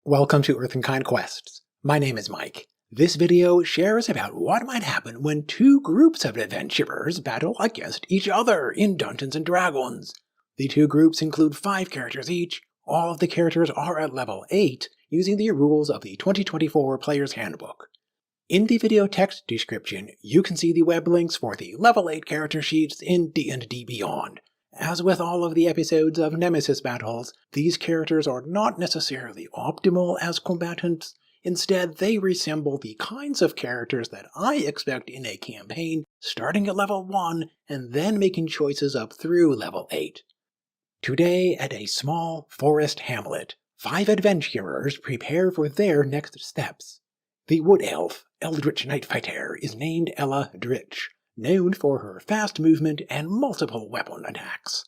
Welcome to Earth and Kind Quests. My name is Mike. This video shares about what might happen when two groups of adventurers battle against each other in Dungeons & Dragons. The two groups include 5 characters each. All of the characters are at level 8, using the rules of the 2024 Player's Handbook. In the video text description, you can see the web links for the level 8 character sheets in D&D Beyond. As with all of the episodes of Nemesis Battles, these characters are not necessarily optimal as combatants. Instead, they resemble the kinds of characters that I expect in a campaign starting at level 1 and then making choices up through level 8. Today, at a small forest hamlet, 5 adventurers prepare for their next steps. The wood elf, Eldritch Night Fighter, is named Dritch, known for her fast movement and multiple weapon attacks.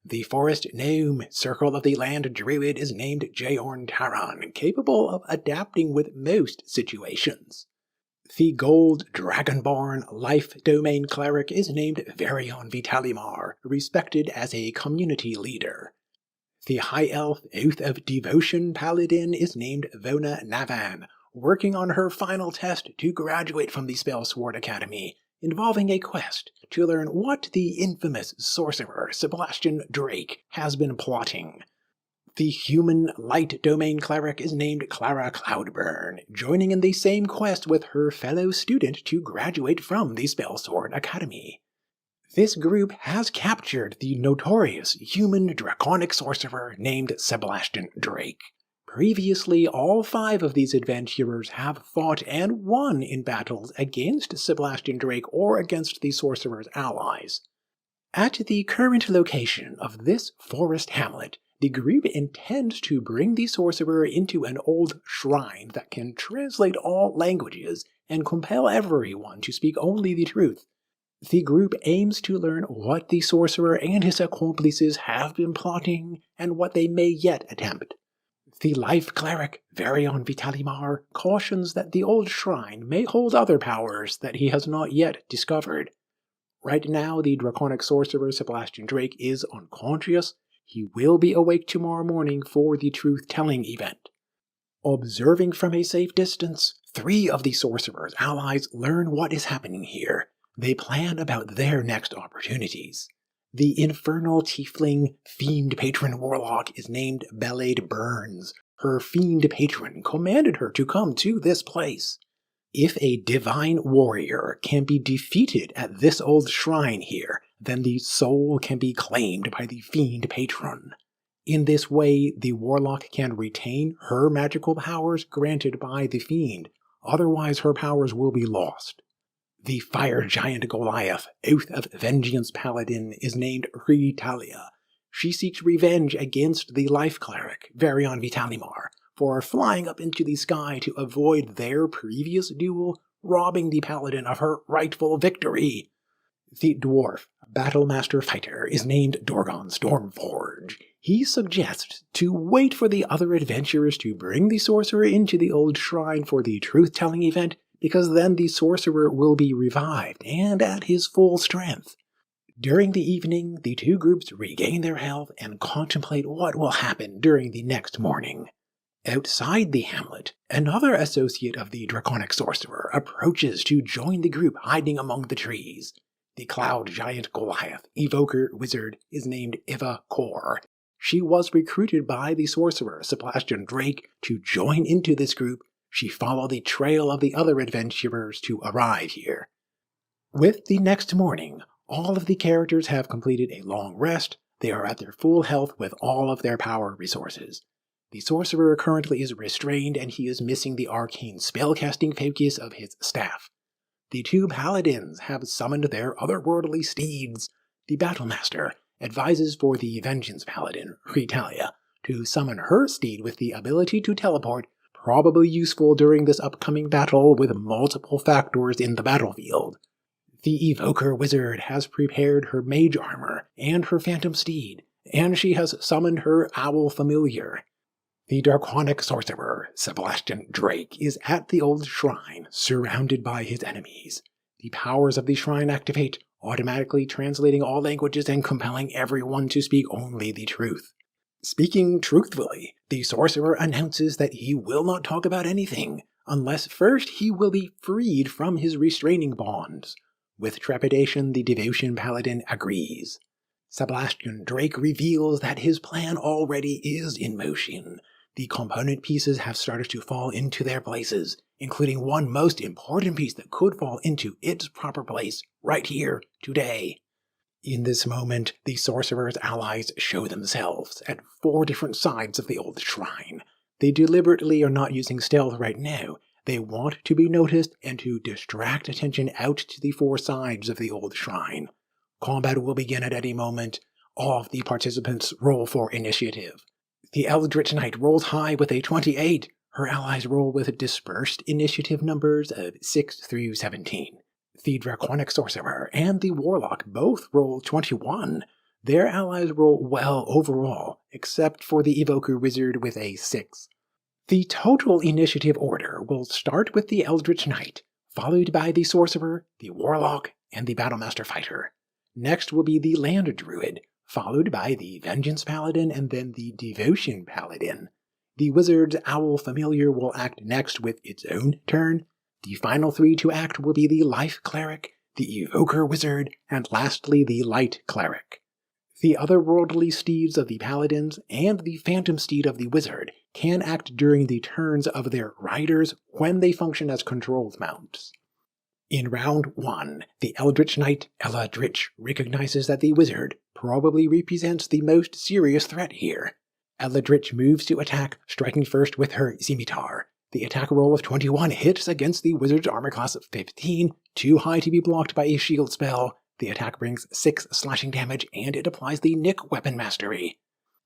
The forest gnome, Circle of the Land druid, is named Jaorn Taran, capable of adapting with most situations. The gold dragonborn life domain cleric is named Varion Vitalimar, respected as a community leader. The high elf Oath of Devotion paladin is named Vona Navan, working on her final test to graduate from the Spellsword Academy, involving a quest to learn what the infamous sorcerer Sebastian Drake has been plotting. The human light domain cleric is named Clara Cloudburn, joining in the same quest with her fellow student to graduate from the Spellsword Academy. This group has captured the notorious human draconic sorcerer named Sebastian Drake. Previously, all 5 of these adventurers have fought and won in battles against Sebastian Drake or against the sorcerer's allies. At the current location of this forest hamlet, the group intends to bring the sorcerer into an old shrine that can translate all languages and compel everyone to speak only the truth. The group aims to learn what the sorcerer and his accomplices have been plotting and what they may yet attempt. The life cleric, Varion Vitalimar, cautions that the old shrine may hold other powers that he has not yet discovered. Right now, the draconic sorcerer Sebastian Drake is unconscious. He will be awake tomorrow morning for the truth-telling event. Observing from a safe distance, 3 of the sorcerer's allies learn what is happening here. They plan about their next opportunities. The infernal tiefling fiend patron warlock is named Belade Burns. Her fiend patron commanded her to come to this place. If a divine warrior can be defeated at this old shrine here, then the soul can be claimed by the fiend patron. In this way, the warlock can retain her magical powers granted by the fiend, otherwise her powers will be lost. The fire giant Goliath, Oath of Vengeance paladin, is named Ritalia. She seeks revenge against the life cleric, Varion Vitalimar, for flying up into the sky to avoid their previous duel, robbing the paladin of her rightful victory. The dwarf, Battlemaster Fighter, is named Dorgon Stormforge. He suggests to wait for the other adventurers to bring the sorcerer into the old shrine for the truth-telling event, because then the sorcerer will be revived and at his full strength. During the evening, the 2 groups regain their health and contemplate what will happen during the next morning. Outside the hamlet, another associate of the draconic sorcerer approaches to join the group hiding among the trees. The cloud giant Goliath, evoker wizard, is named Eva Kor. She was recruited by the sorcerer Sebastian Drake to join into this group. She followed the trail of the other adventurers to arrive here. With the next morning, all of the characters have completed a long rest. They are at their full health with all of their power resources. The sorcerer currently is restrained and he is missing the arcane spellcasting focus of his staff. The 2 paladins have summoned their otherworldly steeds. The battlemaster advises for the vengeance paladin, Ritalia, to summon her steed with the ability to teleport, probably useful during this upcoming battle with multiple factors in the battlefield. The evoker wizard has prepared her mage armor and her phantom steed, and she has summoned her owl familiar. The draconic sorcerer, Sebastian Drake, is at the old shrine, surrounded by his enemies. The powers of the shrine activate, automatically translating all languages and compelling everyone to speak only the truth. Speaking truthfully, the sorcerer announces that he will not talk about anything, unless first he will be freed from his restraining bonds. With trepidation, the devotion paladin agrees. Sebastian Drake reveals that his plan already is in motion. The component pieces have started to fall into their places, including one most important piece that could fall into its proper place right here, today. In this moment, the sorcerer's allies show themselves at 4 different sides of the old shrine. They deliberately are not using stealth right now. They want to be noticed and to distract attention out to the 4 sides of the old shrine. Combat will begin at any moment. All of the participants roll for initiative. The Eldritch Knight rolls high with a 28. Her allies roll with dispersed initiative numbers of 6 through 17. The Draconic Sorcerer and the Warlock both roll 21. Their allies roll well overall, except for the Evoker Wizard with a 6. The total initiative order will start with the Eldritch Knight, followed by the Sorcerer, the Warlock, and the Battlemaster Fighter. Next will be the Land Druid, followed by the Vengeance Paladin and then the Devotion Paladin. The Wizard's Owl Familiar will act next with its own turn. The final 3 to act will be the Life Cleric, the Evoker Wizard, and lastly the Light Cleric. The otherworldly steeds of the Paladins and the Phantom Steed of the Wizard can act during the turns of their riders when they function as controlled mounts. In round 1, the Eldritch Knight, Dritch, recognizes that the Wizard probably represents the most serious threat here. Dritch moves to attack, striking first with her scimitar. The attack roll of 21 hits against the Wizard's armor class of 15, too high to be blocked by a shield spell. The attack brings 6 slashing damage and it applies the Nick weapon mastery.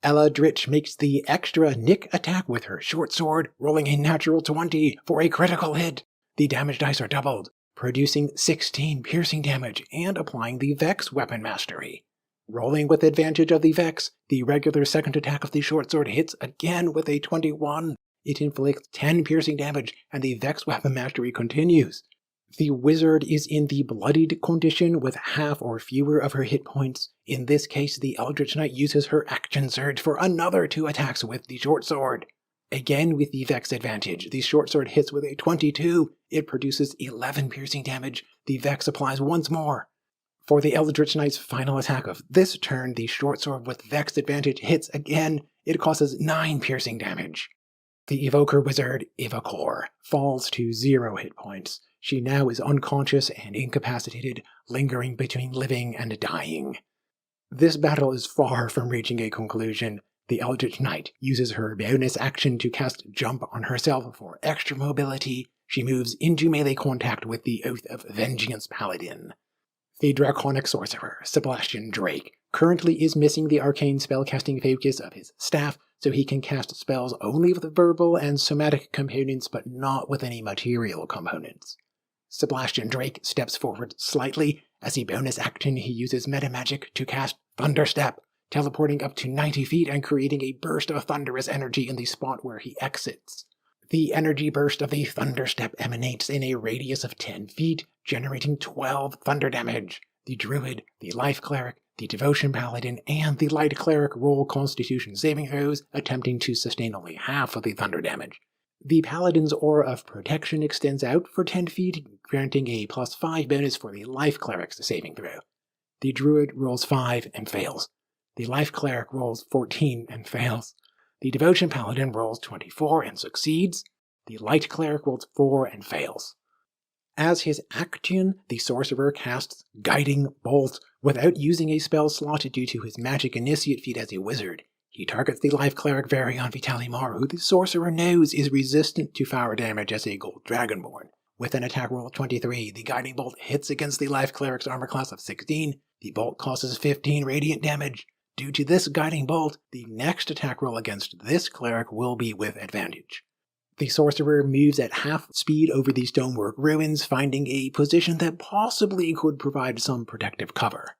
Dritch makes the extra Nick attack with her short sword, rolling a natural 20 for a critical hit. The damage dice are doubled, producing 16 piercing damage and applying the Vex weapon mastery. Rolling with advantage of the Vex, the regular second attack of the short sword hits again with a 21. It inflicts 10 piercing damage, and the Vex weapon mastery continues. The Wizard is in the bloodied condition with half or fewer of her hit points. In this case, the Eldritch Knight uses her action surge for another 2 attacks with the short sword. Again with the Vex advantage, the short sword hits with a 22. It produces 11 piercing damage. The Vex applies once more. For the Eldritch Knight's final attack of this turn, the short sword with Vex advantage hits again. It causes 9 piercing damage. The Evoker Wizard, Evocor, falls to 0 hit points. She now is unconscious and incapacitated, lingering between living and dying. This battle is far from reaching a conclusion. The Eldritch Knight uses her bonus action to cast Jump on herself for extra mobility. She moves into melee contact with the Oath of Vengeance Paladin. The Draconic Sorcerer, Sebastian Drake, currently is missing the arcane spellcasting focus of his staff, so he can cast spells only with verbal and somatic components but not with any material components. Sebastian Drake steps forward slightly. As a bonus action, he uses metamagic to cast Thunderstep, teleporting up to 90 feet and creating a burst of thunderous energy in the spot where he exits. The energy burst of the Thunderstep emanates in a radius of 10 feet, generating 12 thunder damage. The Druid, the Life Cleric, the Devotion Paladin, and the Light Cleric roll Constitution saving throws, attempting to sustain only half of the thunder damage. The Paladin's Aura of Protection extends out for 10 feet, granting a +5 bonus for the Life Cleric's saving throw. The Druid rolls 5 and fails. The Life Cleric rolls 14 and fails. The Devotion Paladin rolls 24 and succeeds. The Light Cleric rolls 4 and fails. As his action, the Sorcerer casts Guiding Bolt without using a spell slot due to his magic initiate feat as a wizard. He targets the Life Cleric Varian Vitalimar, who the Sorcerer knows is resistant to fire damage as a Gold Dragonborn. With an attack roll of 23, the Guiding Bolt hits against the Life Cleric's armor class of 16. The bolt causes 15 radiant damage. Due to this Guiding Bolt, the next attack roll against this Cleric will be with advantage. The Sorcerer moves at half speed over the stonework ruins, finding a position that possibly could provide some protective cover.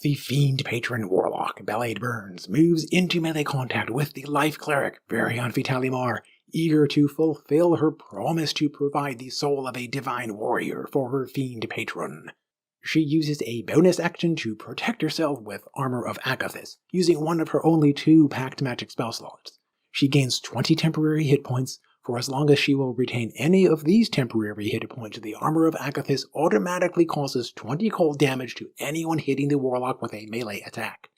The Fiend Patron Warlock, Ballade Burns, moves into melee contact with the Life Cleric, Varian Vitalimar, eager to fulfill her promise to provide the soul of a divine warrior for her Fiend Patron. She uses a bonus action to protect herself with Armor of Agathis, using one of her only 2 Pact Magic spell slots. She gains 20 temporary hit points. For as long as she will retain any of these temporary hit points, the Armor of Agathis automatically causes 20 cold damage to anyone hitting the Warlock with a melee attack.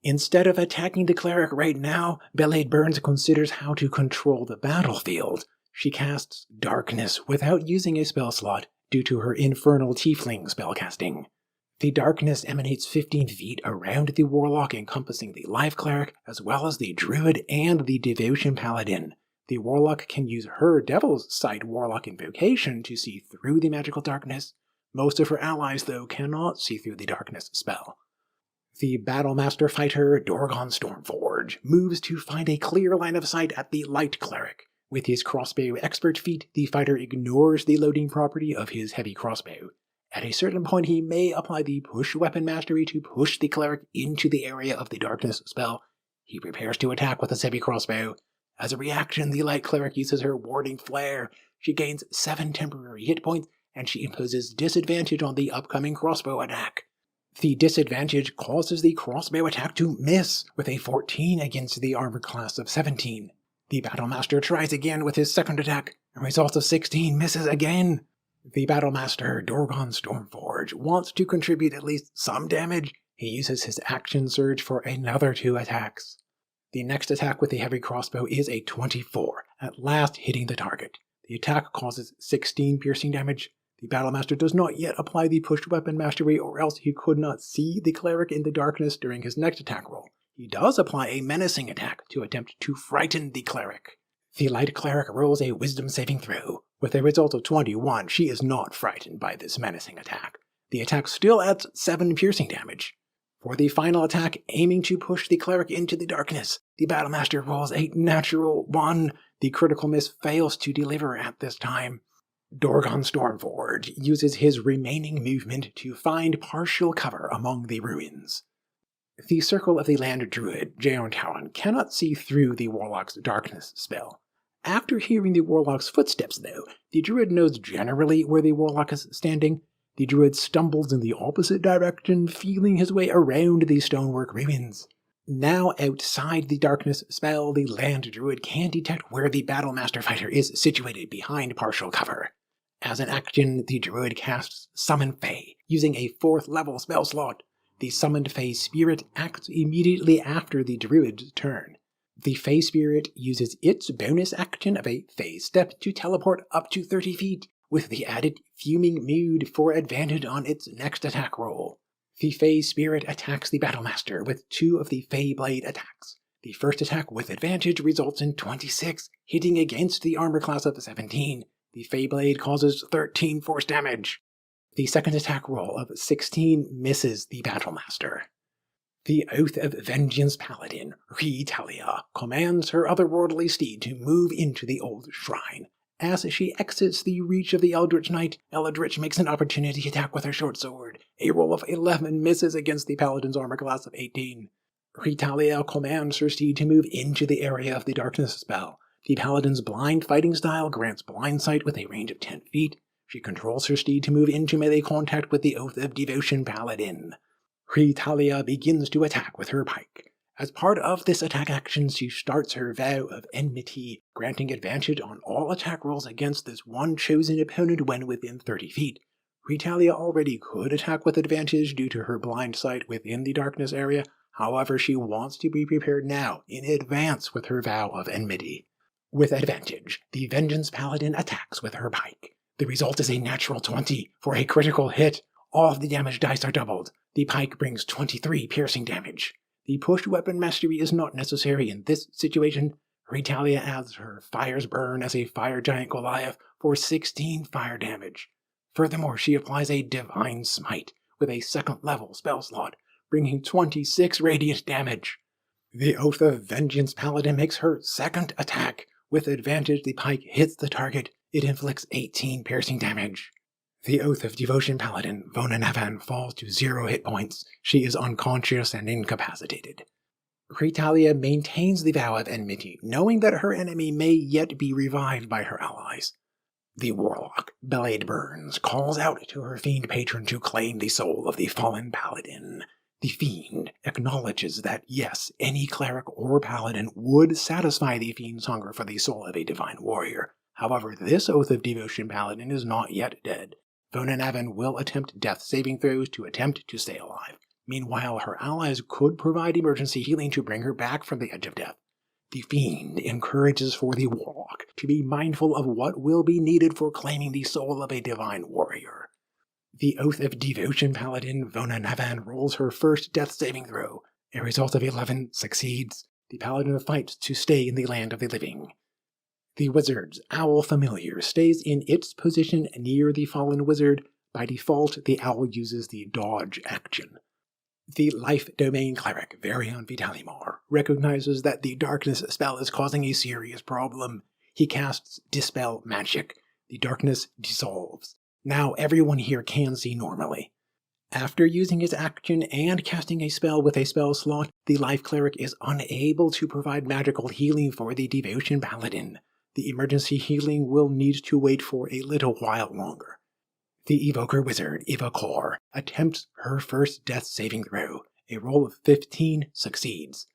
Instead of attacking the Cleric right now, Belaid Burns considers how to control the battlefield. She casts Darkness without using a spell slot due to her Infernal Tiefling spellcasting. The darkness emanates 15 feet around the Warlock, encompassing the Life Cleric, as well as the Druid and the Devotion Paladin. The Warlock can use her Devil's Sight Warlock invocation to see through the magical darkness. Most of her allies, though, cannot see through the darkness spell. The Battlemaster fighter, Dorgon Stormforge, moves to find a clear line of sight at the Light Cleric. With his crossbow expert feat, the fighter ignores the loading property of his heavy crossbow. At a certain point, he may apply the Push Weapon Mastery to push the Cleric into the area of the Darkness spell. He prepares to attack with his heavy crossbow. As a reaction, the Light Cleric uses her Warding Flare. She gains 7 temporary hit points, and she imposes disadvantage on the upcoming crossbow attack. The disadvantage causes the crossbow attack to miss, with a 14 against the armor class of 17. The Battlemaster tries again with his second attack. A result of 16 misses again. The Battlemaster, Dorgon Stormforge, wants to contribute at least some damage. He uses his action surge for another 2 attacks. The next attack with the heavy crossbow is a 24, at last hitting the target. The attack causes 16 piercing damage. The Battlemaster does not yet apply the Push Weapon Mastery, or else he could not see the Cleric in the darkness during his next attack roll. He does apply a menacing attack to attempt to frighten the Cleric. The Light Cleric rolls a Wisdom saving throw. With a result of 21, she is not frightened by this menacing attack. The attack still adds 7 piercing damage. For the final attack, aiming to push the Cleric into the darkness, the Battlemaster rolls a natural 1. The critical miss fails to deliver at this time. Dorgon Stormforge uses his remaining movement to find partial cover among the ruins. The Circle of the Land Druid, Jaon Talon, cannot see through the Warlock's Darkness spell. After hearing the Warlock's footsteps, though, the Druid knows generally where the Warlock is standing. The Druid stumbles in the opposite direction, feeling his way around the stonework ruins. Now outside the Darkness spell, the Land Druid can detect where the Battlemaster fighter is situated behind partial cover. As an action, the Druid casts Summon Fae, using a 4th level spell slot. The Summoned Fae Spirit acts immediately after the Druid's turn. The Fae Spirit uses its bonus action of a Fae Step to teleport up to 30 feet, with the added Fuming Mood for advantage on its next attack roll. The Fae Spirit attacks the Battlemaster with 2 of the Fae Blade attacks. The first attack with advantage results in 26, hitting against the armor class of 17. The Fae Blade causes 13 force damage. The second attack roll of 16 misses the Battlemaster. The Oath of Vengeance Paladin, Ritalia, commands her otherworldly steed to move into the old shrine. As she exits the reach of the Eldritch Knight, Eldritch makes an opportunity attack with her short sword. A roll of 11 misses against the Paladin's armor class of 18. Ritalia commands her steed to move into the area of the Darkness spell. The Paladin's blind fighting style grants blind sight with a range of 10 feet. She controls her steed to move into melee contact with the Oath of Devotion Paladin. Ritalia begins to attack with her pike. As part of this attack action, she starts her Vow of Enmity, granting advantage on all attack rolls against this one chosen opponent when within 30 feet. Ritalia already could attack with advantage due to her blind sight within the darkness area, however she wants to be prepared now, in advance with her Vow of Enmity. With advantage, the Vengeance Paladin attacks with her pike. The result is a natural 20 for a critical hit. All of the damage dice are doubled. The pike brings 23 piercing damage. The Push Weapon Mastery is not necessary in this situation. Ritalia adds her Fire's Burn as a Fire Giant Goliath for 16 fire damage. Furthermore, she applies a Divine Smite with a 2nd level spell slot, bringing 26 radiant damage. The Oath of Vengeance Paladin makes her second attack. With advantage, the pike hits the target. It inflicts 18 piercing damage. The Oath of Devotion Paladin, Vona Navan, falls to 0 hit points. She is unconscious and incapacitated. Ritalia maintains the Vow of Enmity, knowing that her enemy may yet be revived by her allies. The warlock, Blade Burns, calls out to her fiend patron to claim the soul of the fallen paladin. The fiend acknowledges that yes, any cleric or paladin would satisfy the fiend's hunger for the soul of a divine warrior. However, this Oath of Devotion paladin is not yet dead. Vonanevan will attempt death saving throws to attempt to stay alive. Meanwhile, her allies could provide emergency healing to bring her back from the edge of death. The fiend encourages for the warlock to be mindful of what will be needed for claiming the soul of a divine warrior. The Oath of Devotion paladin Vonanevan rolls her first death saving throw. A result of 11 succeeds. The paladin fights to stay in the land of the living. The wizard's owl familiar stays in its position near the fallen wizard. By default, the owl uses the dodge action. The life domain cleric Varian Vitalimar recognizes that the darkness spell is causing a serious problem. He casts Dispel Magic. The darkness dissolves. Now everyone here can see normally. After using his action and casting a spell with a spell slot, the life cleric is unable to provide magical healing for the devotion paladin. The emergency healing will need to wait for a little while longer. The evoker wizard, Ivakor, attempts her first death saving throw. A roll of 15 succeeds.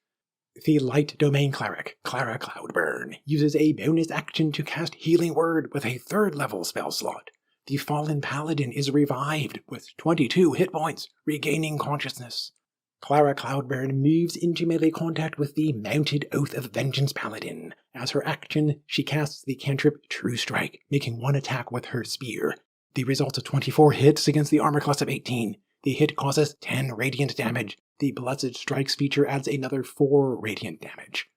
The light domain cleric, Clara Cloudburn, uses a bonus action to cast Healing Word with a 3rd level spell slot. The fallen paladin is revived with 22 hit points, regaining consciousness. Clara Cloudburn moves into melee contact with the mounted Oath of Vengeance paladin. As her action, she casts the cantrip True Strike, making one attack with her spear. The result of 24 hits against the armor class of 18. The hit causes 10 radiant damage. The Blessed Strikes feature adds another 4 radiant damage.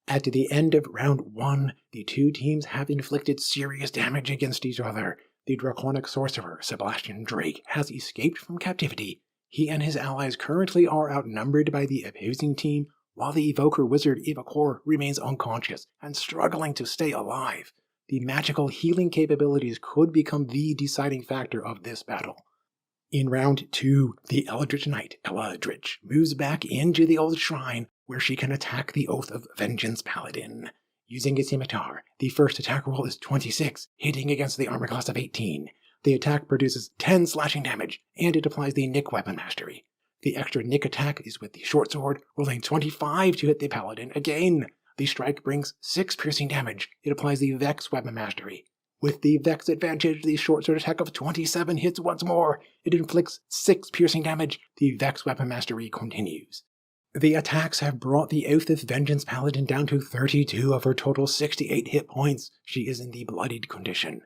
At the end of round 1, the two teams have inflicted serious damage against each other. The draconic sorcerer, Sebastian Drake, has escaped from captivity. He and his allies currently are outnumbered by the opposing team, while the evoker wizard Ivakor remains unconscious and struggling to stay alive. The magical healing capabilities could become the deciding factor of this battle. In round 2, the Eldritch Knight, Dritch, moves back into the old shrine where she can attack the Oath of Vengeance paladin. Using his scimitar, the first attack roll is 26, hitting against the armor class of 18. The attack produces 10 slashing damage, and it applies the Nick weapon mastery. The extra Nick attack is with the short sword, rolling 25 to hit the paladin again. The strike brings 6 piercing damage. It applies the Vex weapon mastery. With the Vex advantage, the short sword attack of 27 hits once more. It inflicts 6 piercing damage. The Vex weapon mastery continues. The attacks have brought the Oath of Vengeance paladin down to 32 of her total 68 hit points. She is in the bloodied condition.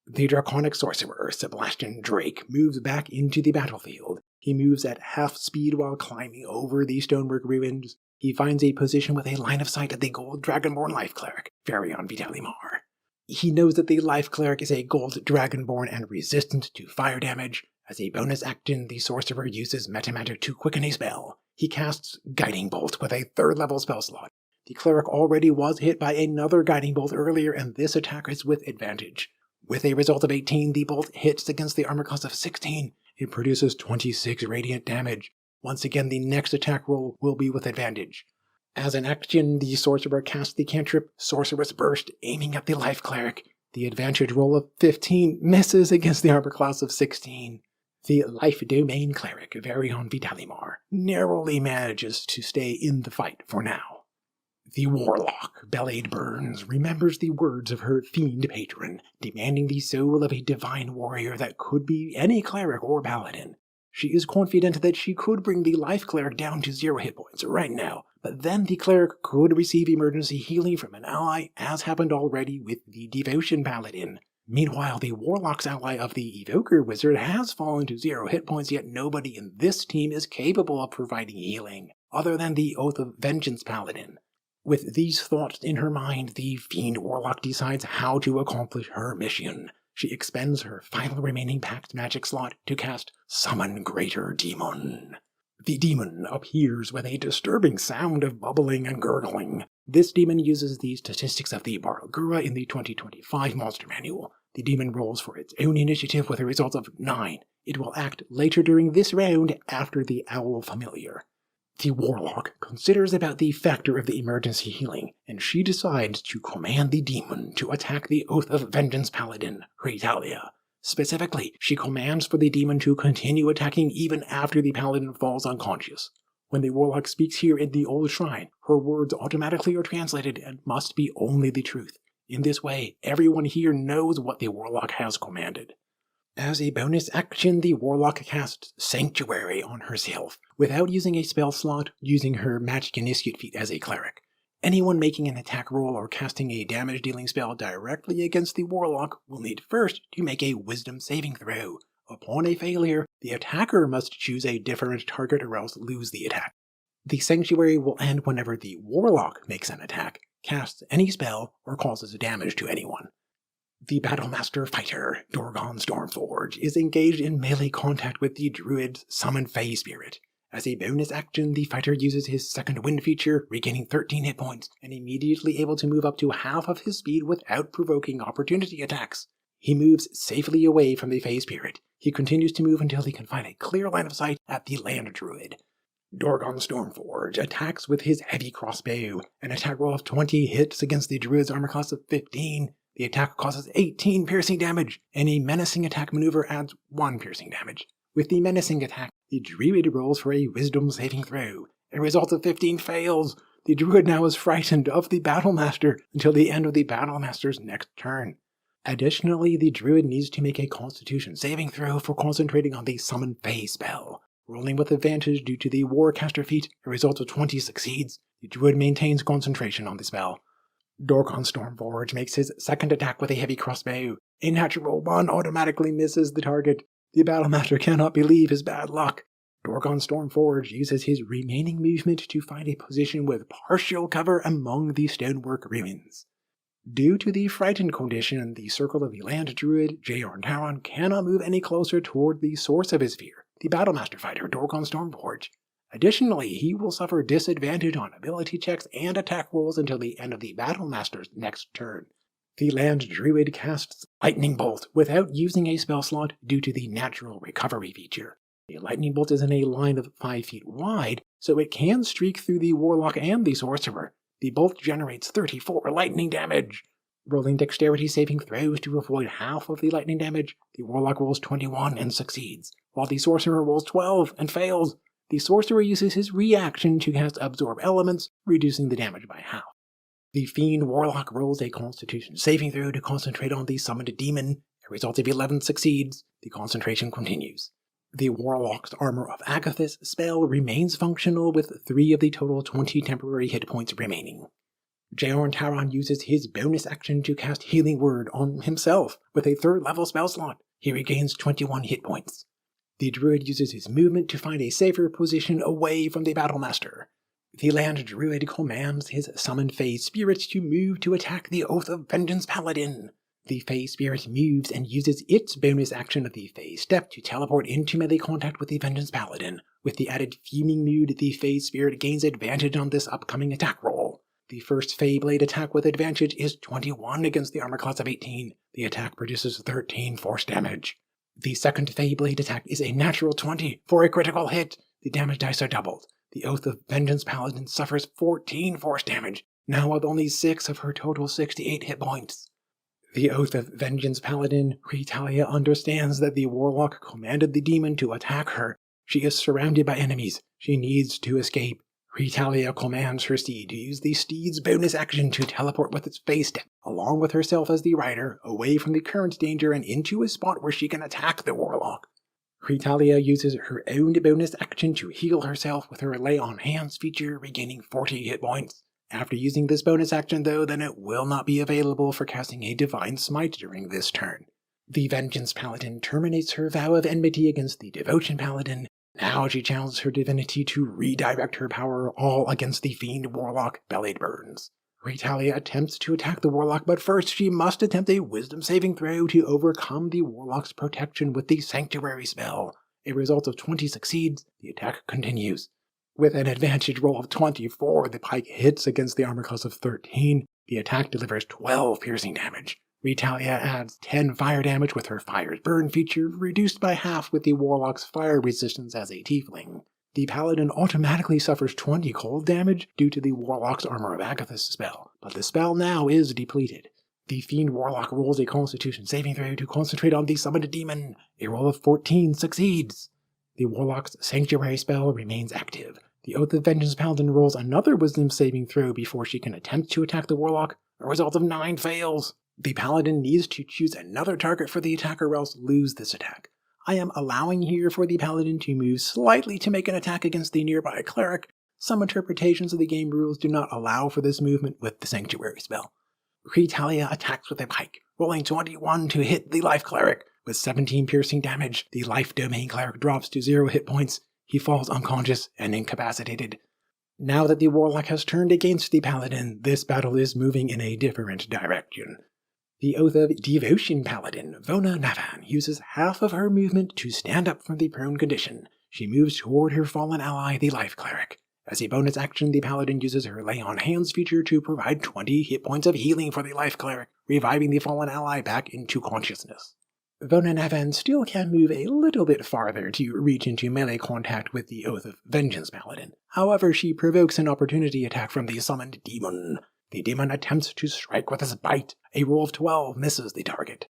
The draconic sorcerer, Sebastian Drake, moves back into the battlefield. He moves at half speed while climbing over the stonework ruins. He finds a position with a line of sight at the gold dragonborn life cleric, Varian Vitalimar. He knows that the life cleric is a gold dragonborn and resistant to fire damage. As a bonus action, the sorcerer uses Metamagic to quicken a spell. He casts Guiding Bolt with a 3rd level spell slot. The cleric already was hit by another Guiding Bolt earlier, and this attack is with advantage. With a result of 18, the bolt hits against the armor class of 16. It produces 26 radiant damage. Once again, the next attack roll will be with advantage. As an action, the sorcerer casts the cantrip Sorcerous Burst, aiming at the life cleric. The advantage roll of 15 misses against the armor class of 16. The life domain cleric, Varian Vitalimar, narrowly manages to stay in the fight for now. The warlock, Blade Burns, remembers the words of her fiend patron, demanding the soul of a divine warrior that could be any cleric or paladin. She is confident that she could bring the life cleric down to 0 hit points right now, but then the cleric could receive emergency healing from an ally, as happened already with the devotion paladin. Meanwhile, the warlock's ally of the evoker wizard has fallen to 0 hit points, yet nobody in this team is capable of providing healing, other than the Oath of Vengeance paladin. With these thoughts in her mind, the fiend warlock decides how to accomplish her mission. She expends her final remaining packed magic slot to cast Summon Greater Demon. The demon appears with a disturbing sound of bubbling and gurgling. This demon uses the statistics of the Barlgura in the 2025 Monster Manual. The demon rolls for its own initiative with a result of 9. It will act later during this round after the Owl Familiar. The Warlock considers about the factor of the emergency healing, and she decides to command the demon to attack the Oath of Vengeance Paladin, Ritalia. Specifically, she commands for the demon to continue attacking even after the paladin falls unconscious. When the Warlock speaks here in the Old Shrine, her words automatically are translated and must be only the truth. In this way, everyone here knows what the Warlock has commanded. As a bonus action, the Warlock casts Sanctuary on herself, without using a spell slot, using her Magic Initiate feat as a cleric. Anyone making an attack roll or casting a damage-dealing spell directly against the Warlock will need first to make a Wisdom saving throw. Upon a failure, the attacker must choose a different target or else lose the attack. The Sanctuary will end whenever the Warlock makes an attack, casts any spell, or causes damage to anyone. The Battlemaster fighter, Dorgon Stormforge, is engaged in melee contact with the Druid's Summon Fey Spirit. As a bonus action, the fighter uses his second wind feature, regaining 13 hit points, and immediately able to move up to half of his speed without provoking opportunity attacks. He moves safely away from the Fey Spirit. He continues to move until he can find a clear line of sight at the Land Druid. Dorgon Stormforge attacks with his heavy crossbow. An attack roll of 20 hits against the Druid's armor class of 15. The attack causes 18 piercing damage, and a menacing attack maneuver adds 1 piercing damage. With the menacing attack, the Druid rolls for a Wisdom saving throw. A result of 15 fails. The Druid now is frightened of the Battlemaster until the end of the Battlemaster's next turn. Additionally, the Druid needs to make a Constitution saving throw for concentrating on the Summon Fey spell. Rolling with advantage due to the Warcaster feat, a result of 20 succeeds. The Druid maintains concentration on the spell. Dorgon Stormforge makes his second attack with a heavy crossbow. A natural 1 automatically misses the target. The Battlemaster cannot believe his bad luck. Dorgon Stormforge uses his remaining movement to find a position with partial cover among the stonework ruins. Due to the frightened condition, the Circle of the Land Druid, Jeorn cannot move any closer toward the source of his fear, the Battlemaster fighter, Dorgon Stormforge. Additionally, he will suffer disadvantage on ability checks and attack rolls until the end of the Battlemaster's next turn. The Land Druid casts Lightning Bolt without using a spell slot due to the natural recovery feature. A lightning bolt is in a line of 5 feet wide, so it can streak through the Warlock and the Sorcerer. The bolt generates 34 lightning damage. Rolling dexterity saving throws to avoid half of the lightning damage, the Warlock rolls 21 and succeeds, while the Sorcerer rolls 12 and fails. The Sorcerer uses his reaction to cast Absorb Elements, reducing the damage by half. The Fiend Warlock rolls a Constitution saving throw to concentrate on the summoned demon. A result of 11 succeeds. The concentration continues. The Warlock's Armor of Agathis spell remains functional with 3 of the total 20 temporary hit points remaining. Jeorn uses his bonus action to cast Healing Word on himself with a 3rd level spell slot. He regains 21 hit points. The Druid uses his movement to find a safer position away from the Battlemaster. The Land Druid commands his summoned Fey Spirit to move to attack the Oath of Vengeance Paladin. The Fey Spirit moves and uses its bonus action of the Fey Step to teleport into melee contact with the Vengeance Paladin. With the added Fuming Mood, the Fey Spirit gains advantage on this upcoming attack roll. The first Fey Blade attack with advantage is 21 against the armor class of 18. The attack produces 13 force damage. The second Fey Blade attack is a natural 20 for a critical hit. The damage dice are doubled. The Oath of Vengeance Paladin suffers 14 force damage, now with only 6 of her total 68 hit points. The Oath of Vengeance Paladin, Ritalia, understands that the Warlock commanded the demon to attack her. She is surrounded by enemies. She needs to escape. Ritalia commands her steed to use the steed's bonus action to teleport with its Fey Step, along with herself as the rider, away from the current danger and into a spot where she can attack the Warlock. Ritalia uses her own bonus action to heal herself with her Lay on Hands feature, regaining 40 hit points. After using this bonus action though, then it will not be available for casting a Divine Smite during this turn. The Vengeance Paladin terminates her vow of enmity against the Devotion Paladin. Now she challenges her divinity to redirect her power all against the Fiend Warlock, Bellied Burns. Ritalia attempts to attack the Warlock, but first she must attempt a Wisdom saving throw to overcome the Warlock's protection with the Sanctuary spell. A result of 20 succeeds, the attack continues. With an advantage roll of 24, the pike hits against the armor class of 13. The attack delivers 12 piercing damage. Ritalia adds 10 fire damage with her Fire's Burn feature, reduced by half with the Warlock's fire resistance as a tiefling. The paladin automatically suffers 20 cold damage due to the warlock's Armor of Agathis spell, but the spell now is depleted. The fiend warlock rolls a constitution saving throw to concentrate on the summoned demon. A roll of 14 succeeds. The warlock's sanctuary spell remains active. The Oath of Vengeance paladin rolls another wisdom saving throw before she can attempt to attack the warlock. A result of 9 fails. The paladin needs to choose another target for the attack or else lose this attack. I am allowing here for the paladin to move slightly to make an attack against the nearby cleric. Some interpretations of the game rules do not allow for this movement with the sanctuary spell. Retalia attacks with a pike, rolling 21 to hit the life cleric. With 17 piercing damage, the life domain cleric drops to 0 hit points. He falls unconscious and incapacitated. Now that the warlock has turned against the paladin, this battle is moving in a different direction. The Oath of Devotion paladin, Vona Navan, uses half of her movement to stand up from the prone condition. She moves toward her fallen ally, the life cleric. As a bonus action, the paladin uses her Lay on Hands feature to provide 20 hit points of healing for the life cleric, reviving the fallen ally back into consciousness. Vona Navan still can move a little bit farther to reach into melee contact with the Oath of Vengeance paladin. However, she provokes an opportunity attack from the summoned demon. The demon attempts to strike with his bite. A roll of 12 misses the target.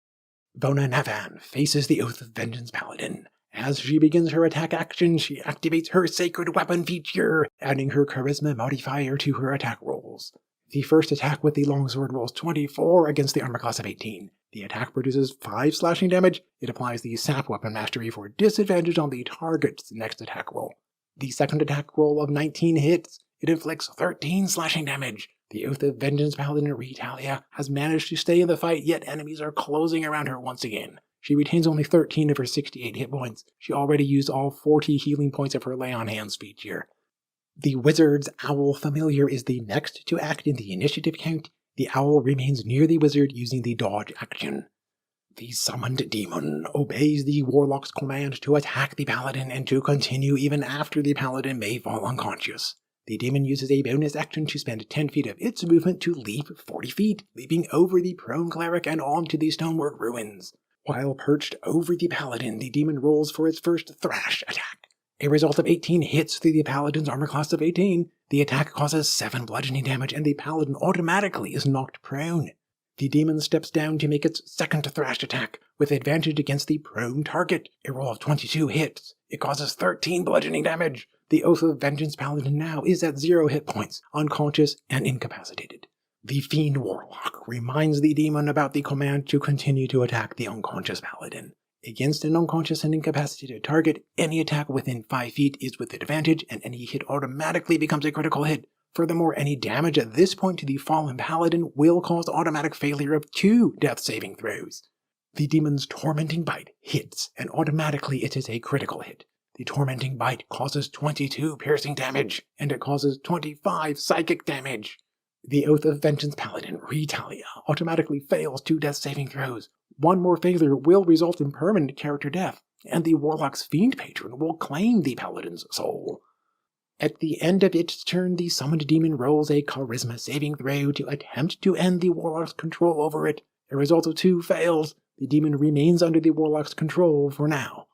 Vona Navan faces the Oath of Vengeance paladin. As she begins her attack action, she activates her Sacred Weapon feature, adding her Charisma modifier to her attack rolls. The first attack with the longsword rolls 24 against the armor class of 18. The attack produces 5 slashing damage. It applies the Sap Weapon Mastery for disadvantage on the target's next attack roll. The second attack roll of 19 hits. It inflicts 13 slashing damage. The Oath of Vengeance paladin Retalia has managed to stay in the fight, yet enemies are closing around her once again. She retains only 13 of her 68 hit points. She already used all 40 healing points of her Lay on Hands feature. The wizard's owl familiar is the next to act in the initiative count. The owl remains near the wizard using the dodge action. The summoned demon obeys the warlock's command to attack the paladin and to continue even after the paladin may fall unconscious. The demon uses a bonus action to spend 10 feet of its movement to leap 40 feet, leaping over the prone cleric and onto the stonework ruins. While perched over the paladin, the demon rolls for its first thrash attack. A result of 18 hits through the paladin's armor class of 18. The attack causes 7 bludgeoning damage and the paladin automatically is knocked prone. The demon steps down to make its second thrash attack, with advantage against the prone target. A roll of 22 hits. It causes 13 bludgeoning damage. The Oath of Vengeance paladin now is at 0 hit points, unconscious and incapacitated. The Fiend Warlock reminds the demon about the command to continue to attack the unconscious paladin. Against an unconscious and incapacitated target, any attack within 5 feet is with advantage and any hit automatically becomes a critical hit. Furthermore, any damage at this point to the fallen paladin will cause automatic failure of 2 death saving throws. The demon's Tormenting Bite hits, and automatically it is a critical hit. The Tormenting Bite causes 22 piercing damage, and it causes 25 psychic damage. The Oath of Vengeance paladin, Retalia, automatically fails 2 death saving throws. One more failure will result in permanent character death, and the Warlock's Fiend Patron will claim the paladin's soul. At the end of its turn, the summoned demon rolls a Charisma saving throw to attempt to end the Warlock's control over it. A result of 2 fails. The demon remains under the Warlock's control for now.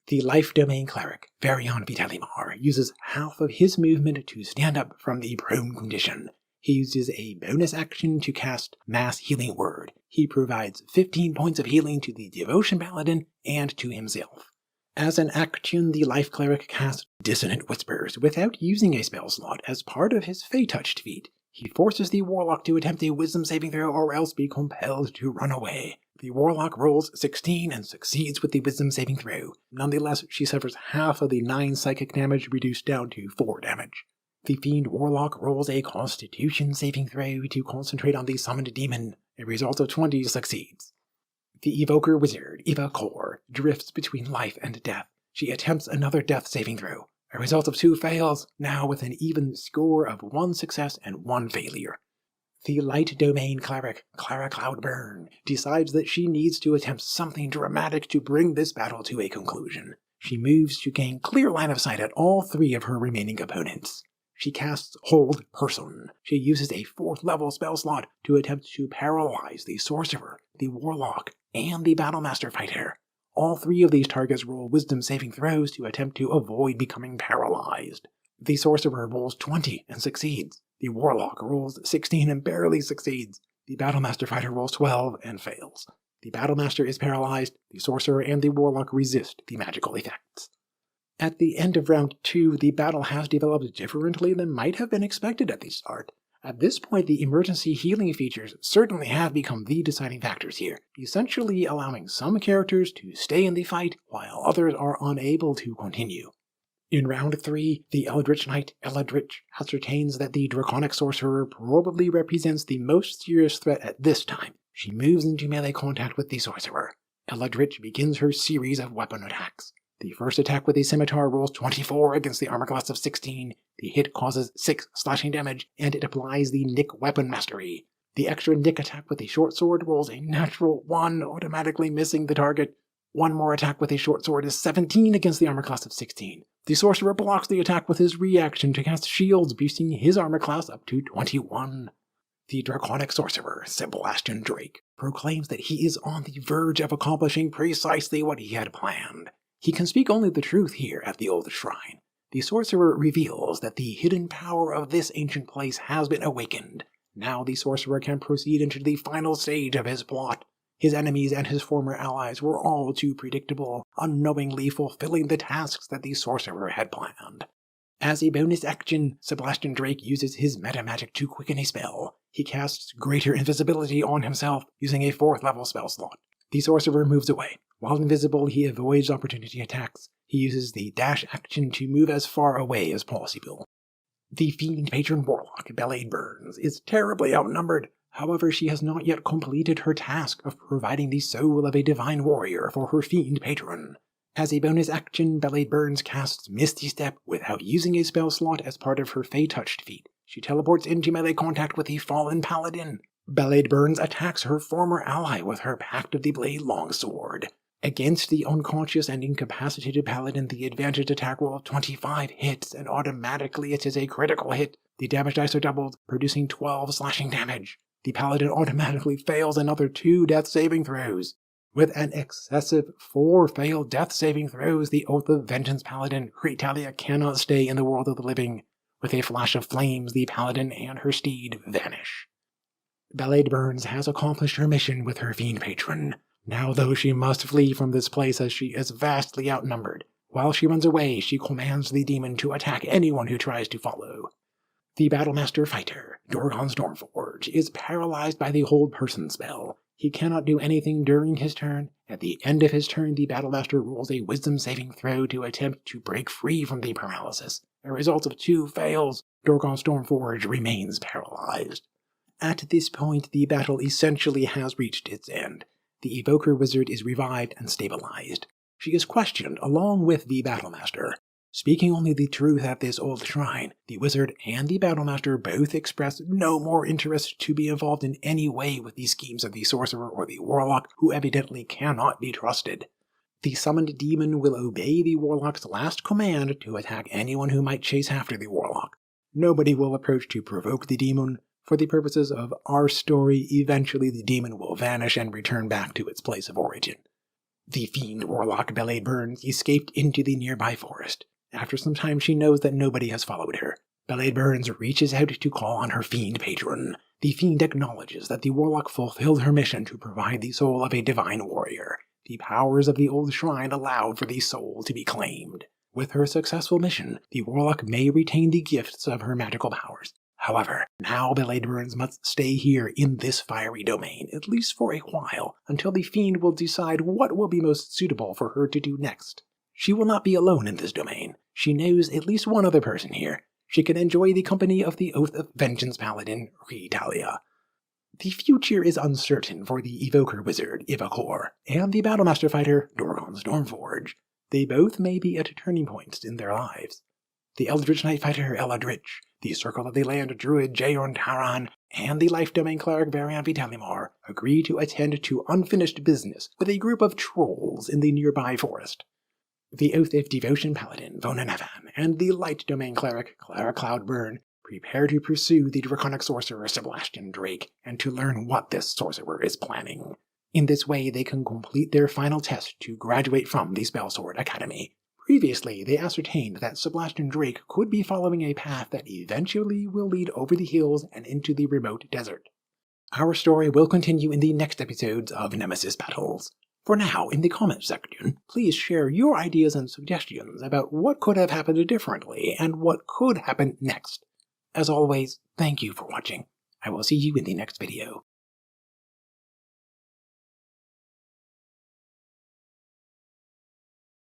The Life Domain Cleric, Varian Vitalimar, uses half of his movement to stand up from the prone condition. He uses a bonus action to cast Mass Healing Word. He provides 15 points of healing to the Devotion Paladin and to himself. As an action, the Life Cleric casts Dissonant Whispers without using a spell slot as part of his Fey Touched feat. He forces the Warlock to attempt a Wisdom saving throw or else be compelled to run away. The Warlock rolls 16 and succeeds with the Wisdom saving throw. Nonetheless, she suffers half of the 9 psychic damage reduced down to 4 damage. The Fiend Warlock rolls a Constitution saving throw to concentrate on the summoned demon. A result of 20 succeeds. The Evoker Wizard, Eva Kor, drifts between life and death. She attempts another death saving throw. A result of 2 fails, now with an even score of 1 success and 1 failure. The Light Domain Cleric, Clara Cloudburn, decides that she needs to attempt something dramatic to bring this battle to a conclusion. She moves to gain clear line of sight at all 3 of her remaining opponents. She casts Hold Person. She uses a 4th level spell slot to attempt to paralyze the Sorcerer, the Warlock, and the Battlemaster Fighter. All 3 of these targets roll wisdom saving throws to attempt to avoid becoming paralyzed. The sorcerer rolls 20 and succeeds. The warlock rolls 16 and barely succeeds. The battlemaster fighter rolls 12 and fails. The battlemaster is paralyzed. The sorcerer and the warlock resist the magical effects. At the end of round 2, the battle has developed differently than might have been expected at the start. At this point, the emergency healing features certainly have become the deciding factors here, essentially allowing some characters to stay in the fight while others are unable to continue. In round 3, the Eldritch Knight, Dritch, ascertains that the Draconic Sorcerer probably represents the most serious threat at this time. She moves into melee contact with the Sorcerer. Dritch begins her series of weapon attacks. The first attack with a scimitar rolls 24 against the armor class of 16. The hit causes 6 slashing damage, and it applies the Nick weapon mastery. The extra Nick attack with a short sword rolls a natural 1, automatically missing the target. One more attack with a short sword is 17 against the armor class of 16. The sorcerer blocks the attack with his reaction to cast shields, boosting his armor class up to 21. The Draconic Sorcerer, Sebastian Drake, proclaims that he is on the verge of accomplishing precisely what he had planned. He can speak only the truth here at the Old Shrine. The sorcerer reveals that the hidden power of this ancient place has been awakened. Now the sorcerer can proceed into the final stage of his plot. His enemies and his former allies were all too predictable, unknowingly fulfilling the tasks that the sorcerer had planned. As a bonus action, Sebastian Drake uses his metamagic to quicken a spell. He casts Greater Invisibility on himself using a 4th level spell slot. The sorcerer moves away. While invisible, he avoids opportunity attacks. He uses the dash action to move as far away as possible. The Fiend Patron Warlock, Belade Burns, is terribly outnumbered. However, she has not yet completed her task of providing the soul of a divine warrior for her Fiend Patron. As a bonus action, Belade Burns casts Misty Step without using a spell slot as part of her Fey Touched feat. She teleports into melee contact with a fallen paladin. Belade Burns attacks her former ally with her Pact of the Blade longsword. Against the unconscious and incapacitated paladin, the advantage attack roll of 25 hits, and automatically it is a critical hit. The damage dice are doubled, producing 12 slashing damage. The paladin automatically fails another 2 death saving throws. With an excessive 4 failed death saving throws, the Oath of Vengeance paladin, Ritalia, cannot stay in the world of the living. With a flash of flames, the paladin and her steed vanish. Belade Burns has accomplished her mission with her Fiend Patron. Now, though, she must flee from this place as she is vastly outnumbered. While she runs away, she commands the demon to attack anyone who tries to follow. The Battlemaster fighter, Dorgon Stormforge, is paralyzed by the Hold Person spell. He cannot do anything during his turn. At the end of his turn, the Battlemaster rolls a wisdom saving throw to attempt to break free from the paralysis. A result of 2 fails, Dorgon Stormforge remains paralyzed. At this point, the battle essentially has reached its end. The Evoker Wizard is revived and stabilized. She is questioned along with the Battlemaster. Speaking only the truth at this old shrine, the Wizard and the Battlemaster both express no more interest to be involved in any way with the schemes of the Sorcerer or the Warlock, who evidently cannot be trusted. The summoned demon will obey the Warlock's last command to attack anyone who might chase after the Warlock. Nobody will approach to provoke the demon. For the purposes of our story, eventually the demon will vanish and return back to its place of origin. The Fiend Warlock Belade Burns escaped into the nearby forest. After some time, she knows that nobody has followed her. Belade Burns reaches out to call on her Fiend Patron. The Fiend acknowledges that the Warlock fulfilled her mission to provide the soul of a divine warrior. The powers of the old shrine allowed for the soul to be claimed. With her successful mission, the Warlock may retain the gifts of her magical powers. However, now Belade Burns must stay here in this fiery domain, at least for a while, until the Fiend will decide what will be most suitable for her to do next. She will not be alone in this domain. She knows at least one other person here. She can enjoy the company of the Oath of Vengeance paladin, Ritalia. The future is uncertain for the Evoker Wizard, Ivakor, and the Battlemaster fighter, Dorgon Stormforge. They both may be at turning points in their lives. The Eldritch Knight fighter, Dritch, the Circle of the Land druid, Jaeorn Taran, and the Life Domain cleric, Varian Vitalimar, agree to attend to unfinished business with a group of trolls in the nearby forest. The Oath of Devotion paladin, Vonanevan, and the Light Domain cleric, Clara Cloudburn, prepare to pursue the Draconic sorcerer, Sebastian Drake, and to learn what this sorcerer is planning. In this way, they can complete their final test to graduate from the Spellsword Academy. Previously, they ascertained that Sebastian Drake could be following a path that eventually will lead over the hills and into the remote desert. Our story will continue in the next episodes of Nemesis Battles. For now, in the comments section, please share your ideas and suggestions about what could have happened differently and what could happen next. As always, thank you for watching. I will see you in the next video.